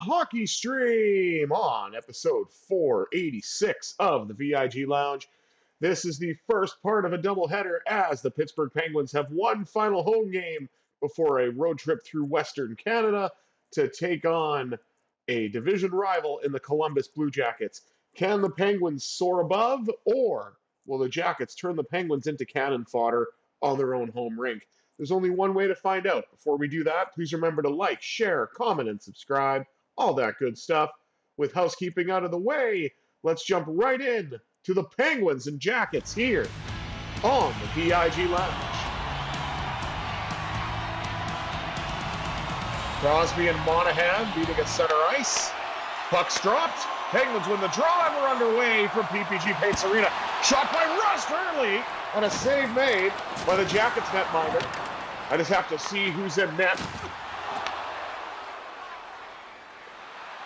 Hockey Stream on episode 486 of the VIG Lounge. This is the first part of a doubleheader as the Pittsburgh Penguins have one final home game before a road trip through Western Canada to take on a division rival in the Columbus Blue Jackets. Can the Penguins soar above, or will the Jackets turn the Penguins into cannon fodder on their own home rink? There's only one way to find out. Before we do that, please remember to like, share, comment, and subscribe. All that good stuff. With housekeeping out of the way, let's jump right in to the Penguins and Jackets here on the VIG Lounge. Crosby and Monahan beating at center ice. Puck's dropped. Penguins win the draw and we're underway from PPG Paints Arena. Shot by Rust early and a save made by the Jackets netminder. I just have to see who's in net.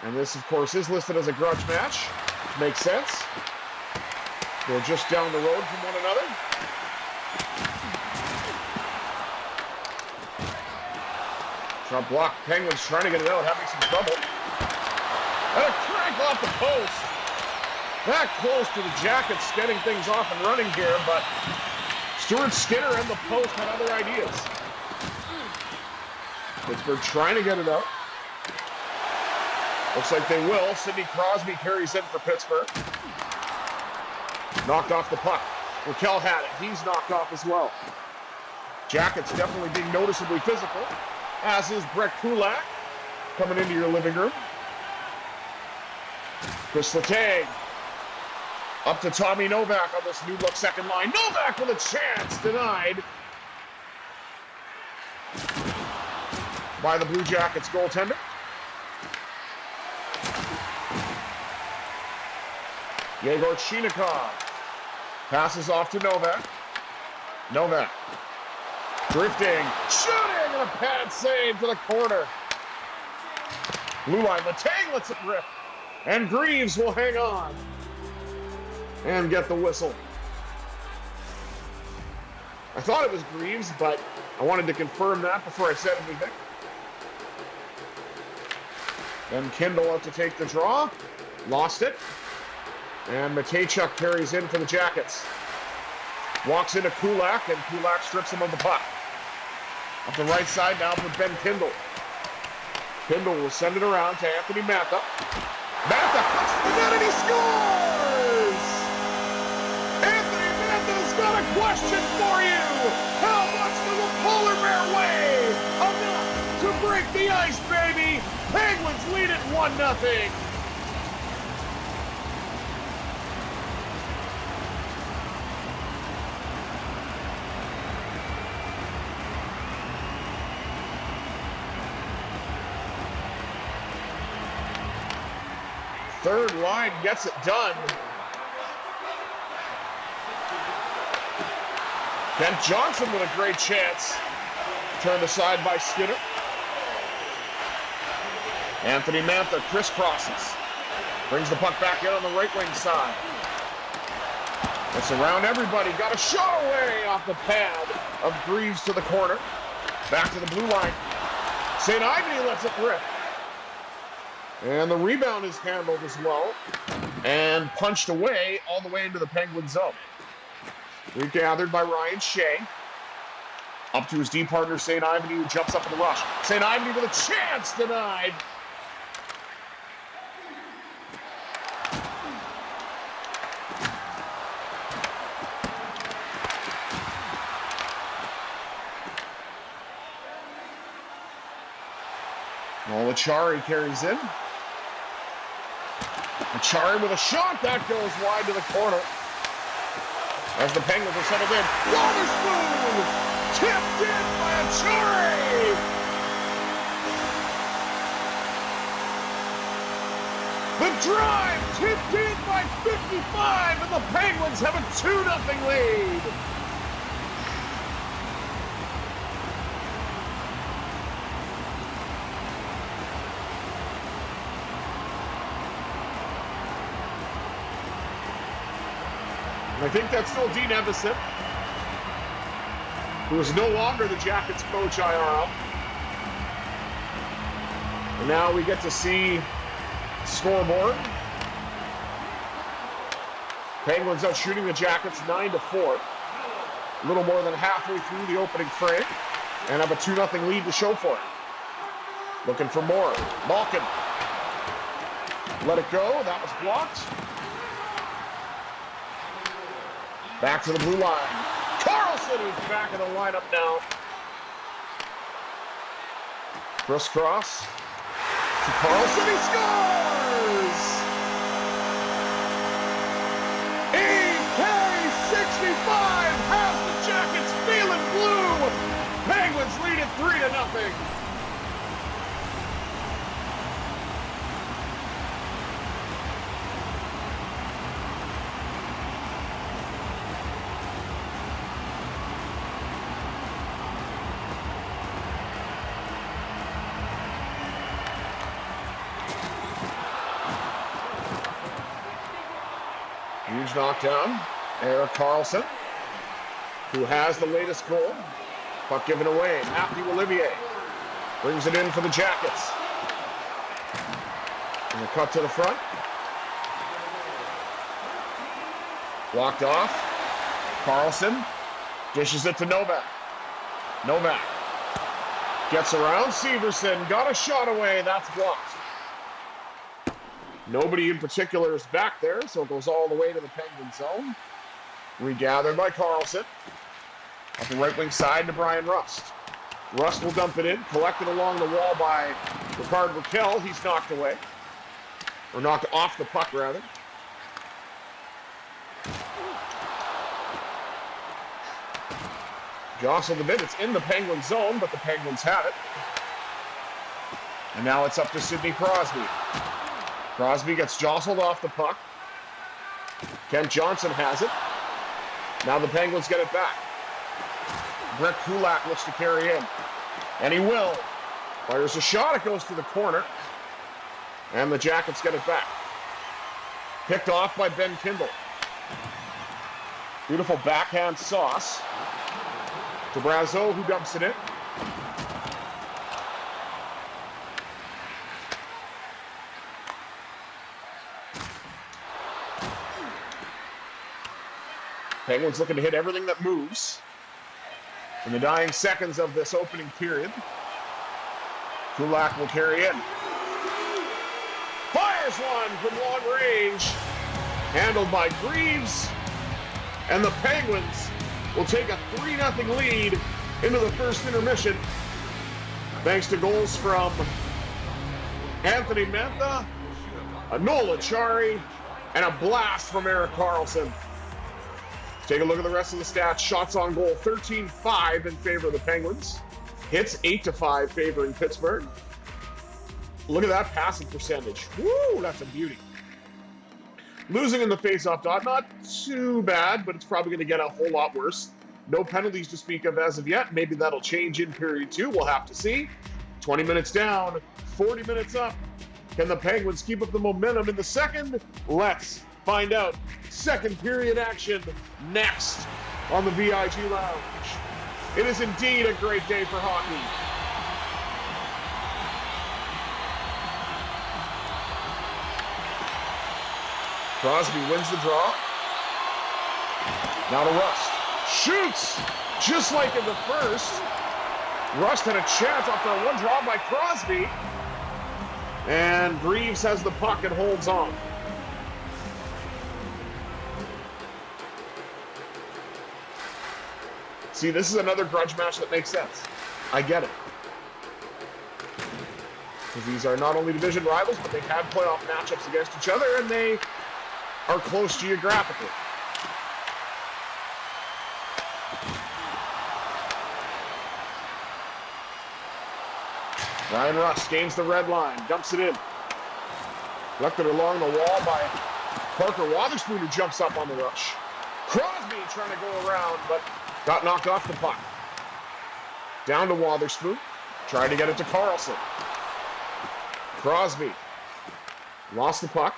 And this, of course, is listed as a grudge match, which makes sense. They're just down the road from one another. Shot block. Penguins trying to get it out, having some trouble. And a crank off the post. That close to the Jackets getting things off and running here, but Stuart Skinner and the post had other ideas. Pittsburgh trying to get it out. Looks like they will. Sidney Crosby carries in for Pittsburgh. Knocked off the puck. Raquel had it. He's knocked off as well. Jackets definitely being noticeably physical, as is Brett Kulak coming into your living room. Chris Letang up to Tommy Novak on this new look second line. Novak with a chance, denied by the Blue Jackets goaltender. Yegor Chinikov passes off to Novak. Novak drifting, shooting, and a pad save to the corner. Blue line, Letang lets it rip, and Greaves will hang on and get the whistle. I thought it was Greaves, but I wanted to confirm that before I said anything. Then Kindle out to take the draw, lost it. And Matejchuk carries in for the Jackets. Walks into Kulak, and Kulak strips him of the puck. Up the right side now for Ben Kindle. Kindle will send it around to Anthony Mantha. Mantha cuts to the net and he scores! Anthony Mantha's got a question for you! How much does a polar bear weigh? Enough to break the ice, baby! Penguins lead it 1-0. Third line gets it done. Kent Johnson with a great chance. Turned aside by Skinner. Anthony Mantha crisscrosses. Brings the puck back in on the right wing side. It's around everybody. Got a shot away off the pad of Greaves to the corner. Back to the blue line. St. Ivany lets it rip. And the rebound is handled as well. And punched away all the way into the Penguin zone. Regathered by Ryan Shea. Up to his D partner, St. Ivany, who jumps up in the rush. St. Ivany with a chance, denied. Achari carries in. Achari with a shot. That goes wide to the corner. As the Penguins are settled in. Wotherspoon! Tipped in by Achari! The drive tipped in by 55, and the Penguins have a 2-0 lead. I think that's still Dean Evison, who is no longer the Jackets coach IRL. And now we get to see scoreboard. Penguins out shooting the Jackets 9-4. A little more than halfway through the opening frame. And have a 2-0 lead to show for it. Looking for more. Malkin. Let it go. That was blocked. Back to the blue line. Carlson is back in the lineup now. Crisscross to Carlson. He scores! AK-65 has the Jackets feeling blue. Penguins lead it 3-0. Huge knockdown. Erik Karlsson, who has the latest goal. Puck given away. Matthew Olivier brings it in for the Jackets. And a cut to the front. Walked off. Karlsson dishes it to Novak. Novak gets around. Severson got a shot away. That's blocked. Nobody in particular is back there, so it goes all the way to the Penguin zone. Regathered by Karlsson. Up the right wing side to Brian Rust. Rust will dump it in, collected along the wall by Ricard Raquel. He's knocked away. Or knocked off the puck, rather. Jostled a bit. It's in the Penguin zone, but the Penguins have it. And now it's up to Sidney Crosby. Crosby gets jostled off the puck. Kent Johnson has it. Now the Penguins get it back. Brett Kulak looks to carry in. And he will. Fires a shot. It goes to the corner. And the Jackets get it back. Picked off by Ben Kindle. Beautiful backhand sauce to Brazeau, who dumps it in. Penguins looking to hit everything that moves. In the dying seconds of this opening period, Kulak will carry in. Fires one from long range. Handled by Greaves. And the Penguins will take a 3-0 lead into the first intermission. Thanks to goals from Anthony Mantha, a Nola Chari, and a blast from Erik Karlsson. Take a look at the rest of the stats. Shots on goal, 13-5 in favor of the Penguins. Hits, 8-5 favoring Pittsburgh. Look at that passing percentage. Woo, that's a beauty. Losing in the face-off dot, not too bad, but it's probably going to get a whole lot worse. No penalties to speak of as of yet. Maybe that'll change in period 2. We'll have to see. 20 minutes down, 40 minutes up. Can the Penguins keep up the momentum in the second? Let's find out. Second period action next on the VIG Lounge. It is indeed a great day for hockey. Crosby wins the draw. Now to Rust. Shoots! Just like in the first. Rust had a chance off that one draw by Crosby. And Greaves has the puck and holds on. See, this is another grudge match that makes sense. I get it. Because these are not only division rivals, but they've had playoff matchups against each other, and they are close geographically. Brian Rust gains the red line, dumps it in. Collected along the wall by Parker Wotherspoon, who jumps up on the rush. Crosby trying to go around, but got knocked off the puck. Down to Wotherspoon. Tried to get it to Karlsson. Crosby lost the puck.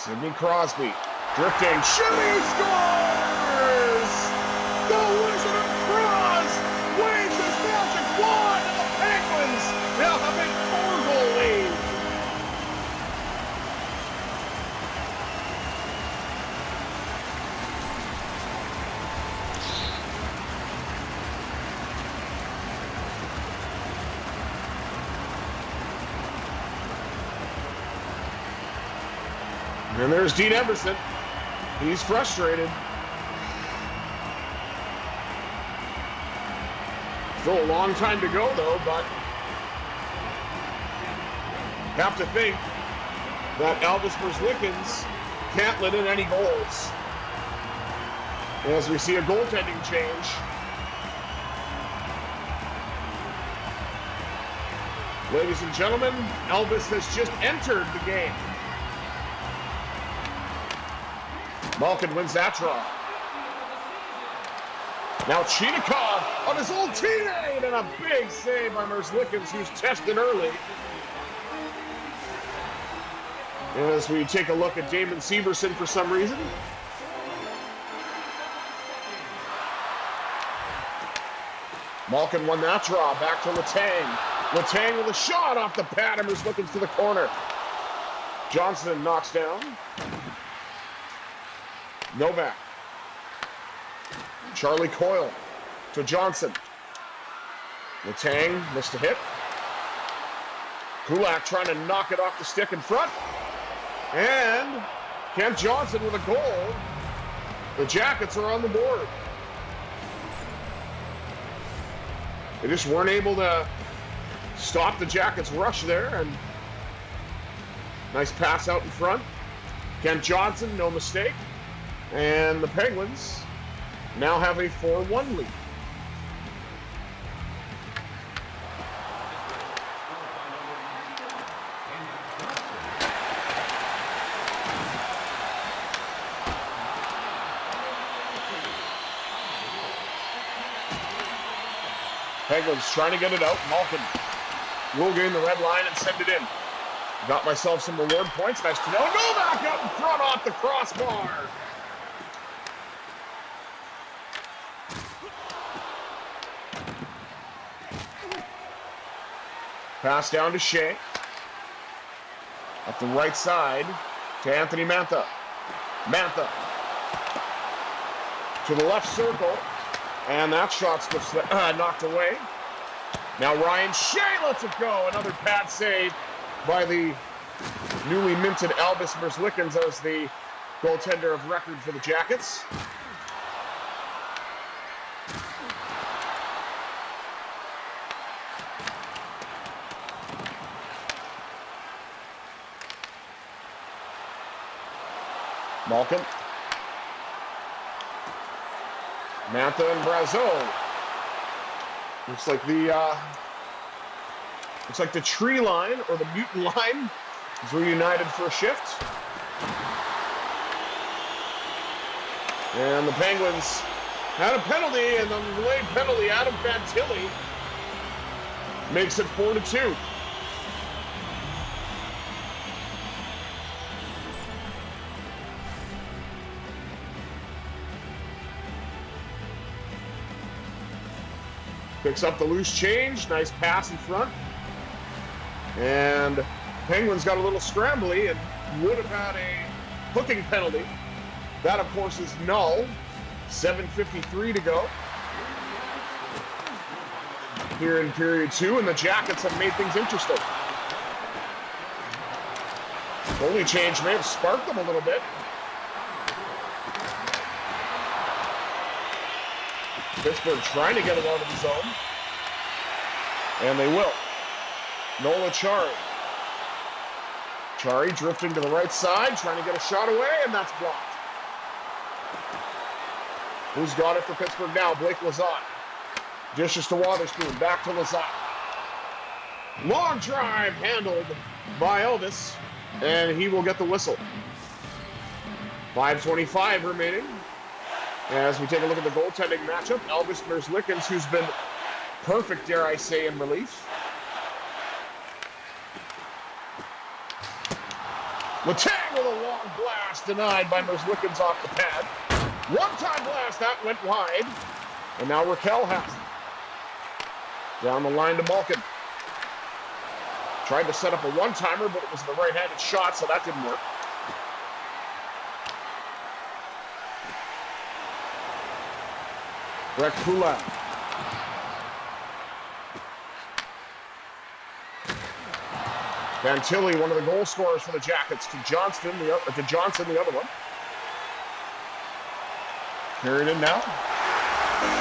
Sidney Crosby, drifting, shooting, scores! The Wizard of Cross waves his magic wand, and the Penguins now have a 4-goal lead. And there's Dean Emerson. He's frustrated. Still a long time to go, though, but have to think that Elvis Merzlikins can't let in any goals. As we see a goaltending change. Ladies and gentlemen, Elvis has just entered the game. Malkin wins that draw. Now Chinikov on his old teammate, and a big save by Merzlikins, who's tested early. As we take a look at Damon Severson for some reason. Malkin won that draw, back to Letang. Letang with a shot off the pad, and Merzlikins to the corner. Johnson knocks down. Novak. Charlie Coyle to Johnson. Letang missed a hit. Kulak trying to knock it off the stick in front. And Kent Johnson with a goal. The Jackets are on the board. They just weren't able to stop the Jackets' rush there. And nice pass out in front. Kent Johnson, no mistake. And the Penguins now have a 4-1 lead. Penguins trying to get it out. Malkin will gain the red line and send it in. Got myself some reward points. Nice to know. Novak out in front off the crossbar. Pass down to Shea. Up the right side to Anthony Mantha. Mantha to the left circle. And that shot's knocked away. Now Ryan Shea lets it go. Another pad save by the newly minted Elvis Merzlikins as the goaltender of record for the Jackets. Malkin. Mantha and Brazeau. Looks like the tree line or the mutant line is reunited for a shift. And the Penguins had a penalty, and the delayed penalty, Adam Fantilli makes it 4-2. Picks up the loose change. Nice pass in front. And Penguins got a little scrambly and would have had a hooking penalty. That, of course, is null. 7:53 to go here in period 2, and the Jackets have made things interesting. Goalie change may have sparked them a little bit. Pittsburgh trying to get it out of the zone. And they will. Nola Chari. Chari drifting to the right side, trying to get a shot away, and that's blocked. Who's got it for Pittsburgh now? Blake Lizotte. Dishes to Wotherspoon, back to Lizotte. Long drive handled by Elvis, and he will get the whistle. 5:25 remaining. As we take a look at the goaltending matchup, Elvis Merzlikins, who's been perfect, dare I say, in relief. Letang with a long blast denied by Merzlikins off the pad. One-time blast, that went wide. And now Raquel has it. Down the line to Malkin. Tried to set up a one-timer, but it was the right-handed shot, so that didn't work. Brett Kulak. Fantilli, one of the goal scorers for the Jackets, to Johnson, the other one. Carried in now.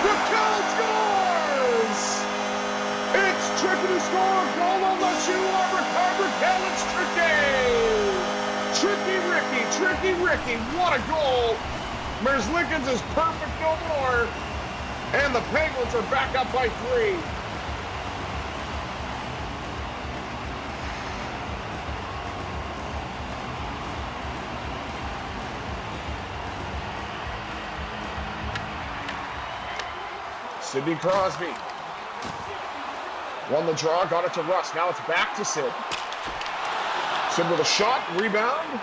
Raquel scores! It's Tricky to score a goal on the shoe on Raquel. It's Tricky Ricky, what a goal! Merzlikins is perfect no more, and the Penguins are back up by 3. Sidney Crosby won the draw, got it to Russ. Now it's back to Sid. Sid with a shot, rebound.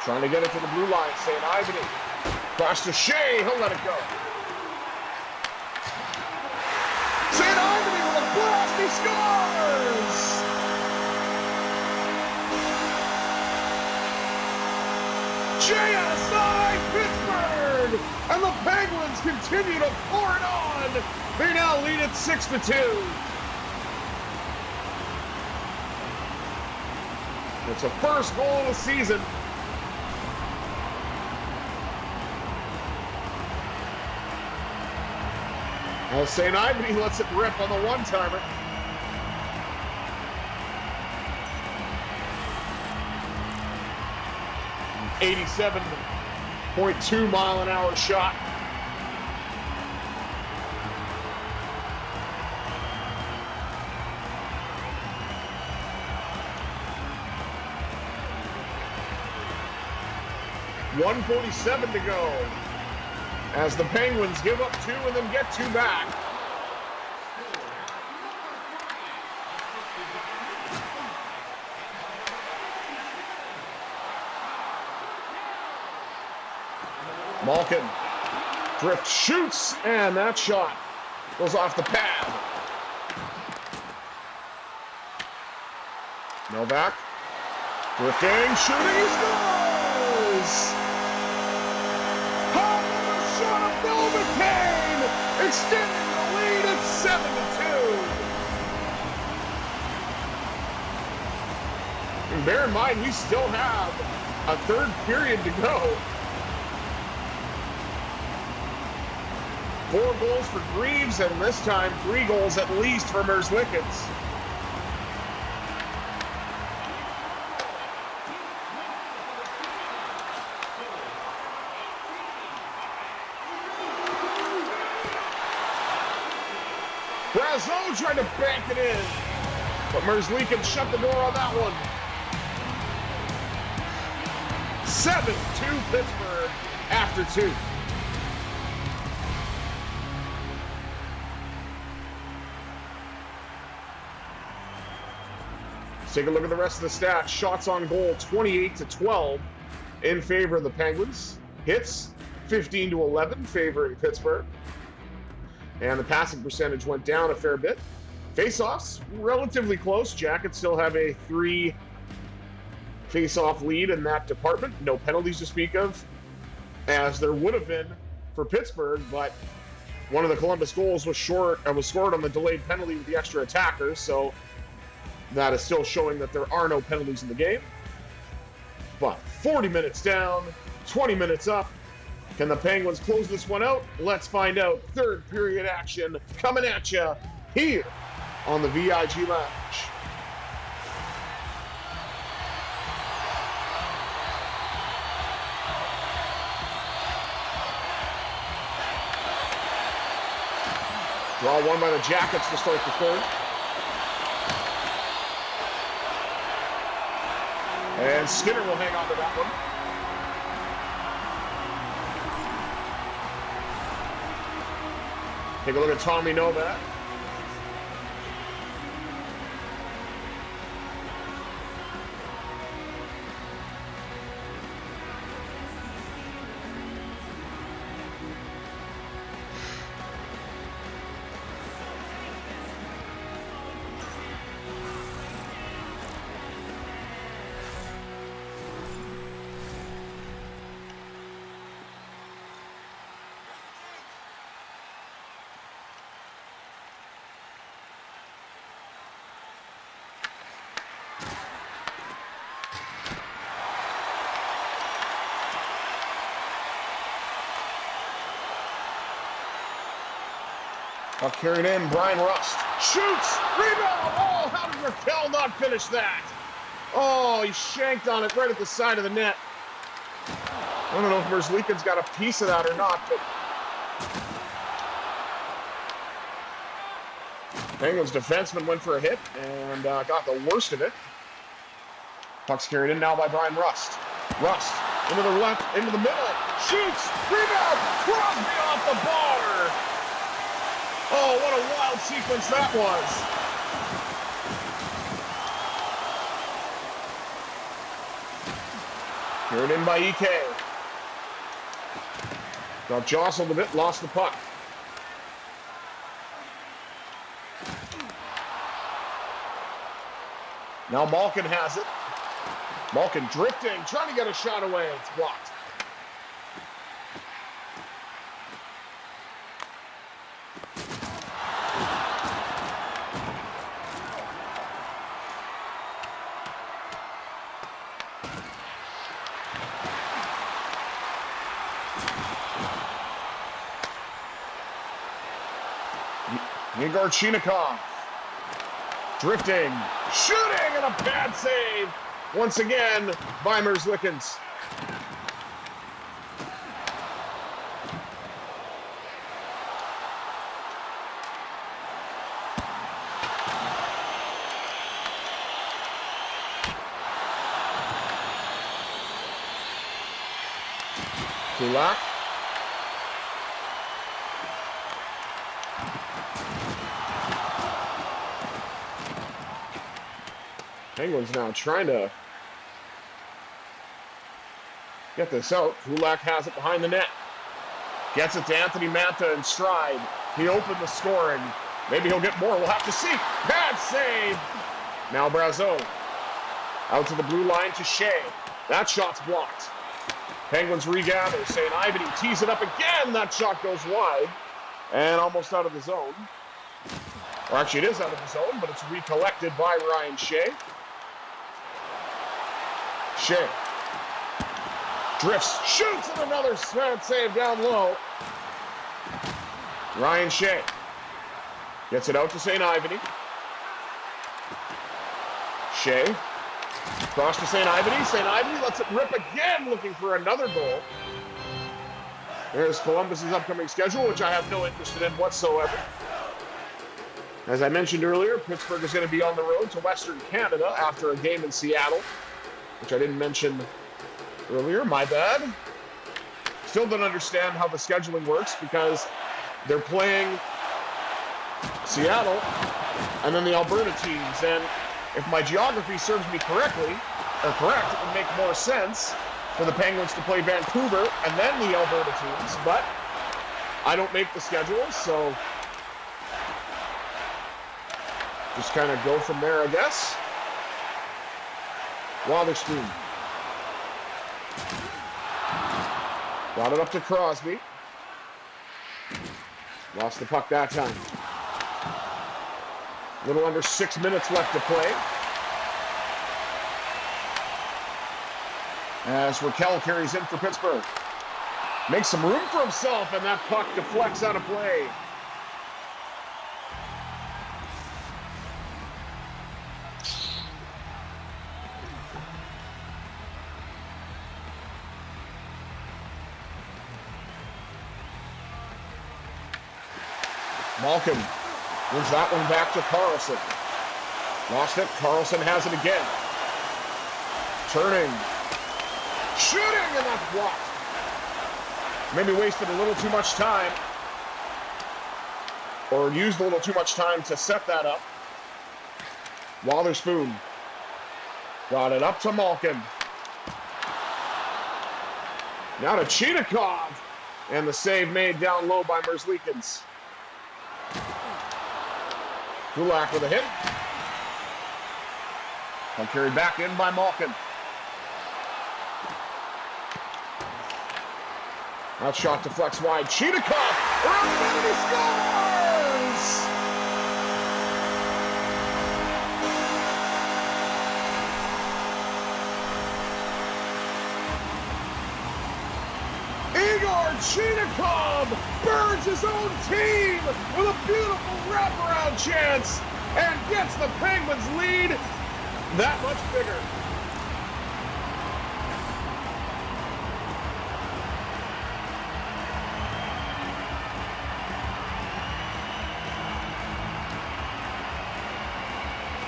Trying to get it to the blue line, St. Ivany. Cross to Shea, he'll let it go. St. Ivany with a blast, he scores! JSI Pittsburgh! And the Penguins continue to pour it on. They now lead it 6-2. It's a first goal of the season. As St. Ivany lets it rip on the one-timer. .2 mile an hour shot. .147 to go as the Penguins give up 2 and then get 2 back. Malkin, drift shoots, and that shot goes off the pad. Novak, drifting, shooting, he scores! Another shot of Novocaine, extending the lead at 7-2. And bear in mind, we still have a third period to go. 4 goals for Greaves, and this time 3 goals at least for Merzlikins. Brazeau tried to bank it in, but Merzlikins shut the door on that one. 7-2 Pittsburgh after 2. Let's take a look at the rest of the stats. Shots on goal, 28-12 in favor of the Penguins. Hits, 15-11 favoring Pittsburgh. And the passing percentage went down a fair bit. Face-offs, relatively close. Jackets still have a 3 face-off lead in that department. No penalties to speak of, as there would have been for Pittsburgh, but one of the Columbus goals was scored on the delayed penalty with the extra attacker, so that is still showing that there are no penalties in the game. But 40 minutes down, 20 minutes up. Can the Penguins close this one out? Let's find out. Third period action coming at you here on the VIG Lounge. Draw one by the Jackets to start the third. And Skinner will hang on to that one. Take a look at Tommy Novak. Puck carried in, Brian Rust. Shoots! Rebound! Oh, how did Raquel not finish that? Oh, he shanked on it right at the side of the net. I don't know if Merzlikin's got a piece of that or not, but Penguins defenseman went for a hit and got the worst of it. Puck's carried in now by Brian Rust. Rust into the left, into the middle. Shoots! Rebound! Crosby off the bar! Oh, what a wild sequence that was. Carried in by EK. Got jostled a bit, lost the puck. Now Malkin has it. Malkin drifting, trying to get a shot away. It's blocked. Igor Chinikov. Drifting, shooting, and a bad save once again by Merzlikins. Kulak. Penguins now trying to get this out. Kulak has it behind the net. Gets it to Anthony Manta in stride. He opened the scoring. Maybe he'll get more. We'll have to see. Bad save. Now Brazeau. Out to the blue line to Shea. That shot's blocked. Penguins regather. St. Ivany tees it up again. That shot goes wide and almost out of the zone. Or actually, it is out of the zone, but it's recollected by Ryan Shea. Shea drifts, shoots, and another smart save down low. Ryan Shea gets it out to St. Ivany. Shea cross to St. Ivany. St. Ivany lets it rip again, looking for another goal. There's Columbus's upcoming schedule, which I have no interest in whatsoever. As I mentioned earlier, Pittsburgh is going to be on the road to Western Canada after a game in Seattle, which I didn't mention earlier. My bad. Still don't understand how the scheduling works because they're playing Seattle and then the Alberta teams. And if my geography serves me correct, it would make more sense for the Penguins to play Vancouver and then the Alberta teams. But I don't make the schedule, so just kind of go from there, I guess. Wotherspoon. Got it up to Crosby. Lost the puck that time. A little under 6 minutes left to play. As Raquel carries in for Pittsburgh. Makes some room for himself, and that puck deflects out of play. Malkin wins that one back to Carlson. Lost it. Carlson has it again. Turning. Shooting, and that's blocked. Maybe wasted a little too much time. Or used a little too much time to set that up. Wotherspoon. Got it up to Malkin. Now to Chinikov. And the save made down low by Merzlikins. Kulak with a hit. And carried back in by Malkin. That shot deflects wide. Chinikov around the net and he scores! Igor Chinikov burns his own team with a beautiful wraparound chance and gets the Penguins' lead that much bigger.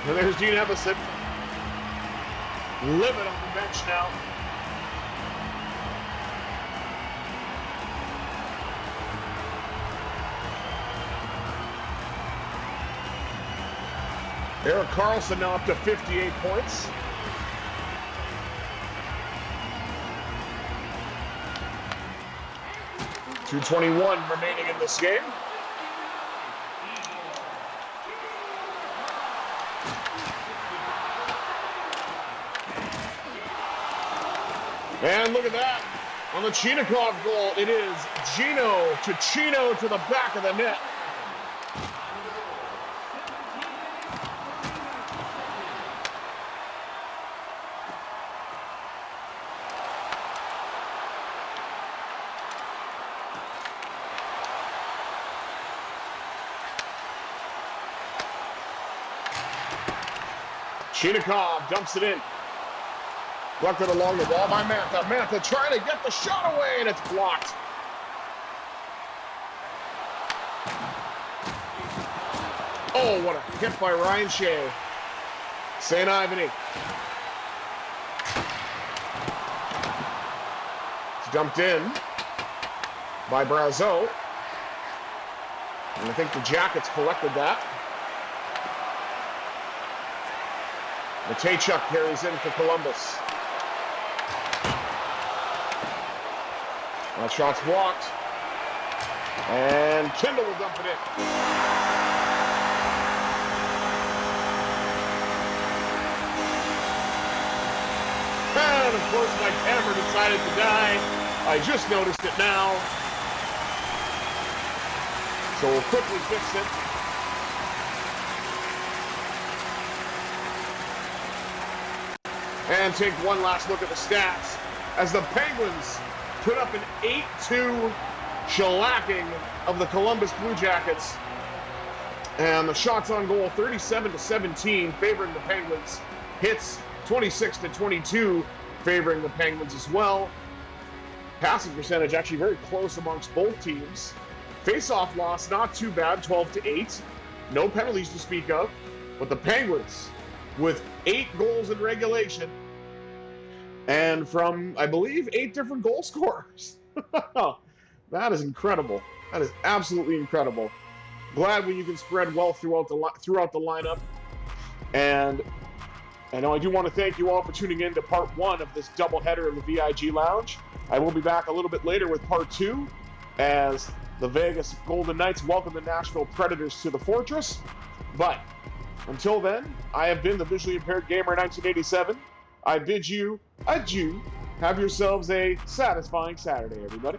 And there's Gene Evason, livid on the bench now. Erik Karlsson now up to 58 points. .221 remaining in this game. And look at that. On the Chinikov goal, it is Gino to the back of the net. Chinikov dumps it in. Blocked it along the wall by Mantha. Mantha trying to get the shot away, and it's blocked. Oh, what a hit by Ryan Shea. St. Ivany. It's dumped in by Brazeau. And I think the Jackets collected that. Matejchuk carries in for Columbus. That shot's blocked. And Kindle will dump it in. And of course my camera decided to die. I just noticed it now. So we'll quickly fix it. And take one last look at the stats as the Penguins put up an 8-2 shellacking of the Columbus Blue Jackets. And the shots on goal 37-17 favoring the Penguins. Hits 26-22 favoring the Penguins as well. Passing percentage actually very close amongst both teams. Face-off loss not too bad, 12-8. No penalties to speak of. But the Penguins with 8 goals in regulation and from, I believe, 8 different goal scorers. That is incredible. That is absolutely incredible. Glad when you can spread well throughout the lineup. And I know I do want to thank you all for tuning in to part 1 of this doubleheader of the VIG Lounge. I will be back a little bit later with part 2 as the Vegas Golden Knights welcome the Nashville Predators to the Fortress. But until then, I have been the Visually Impaired Gamer 1987. I bid you adieu. Have yourselves a satisfying Saturday, everybody.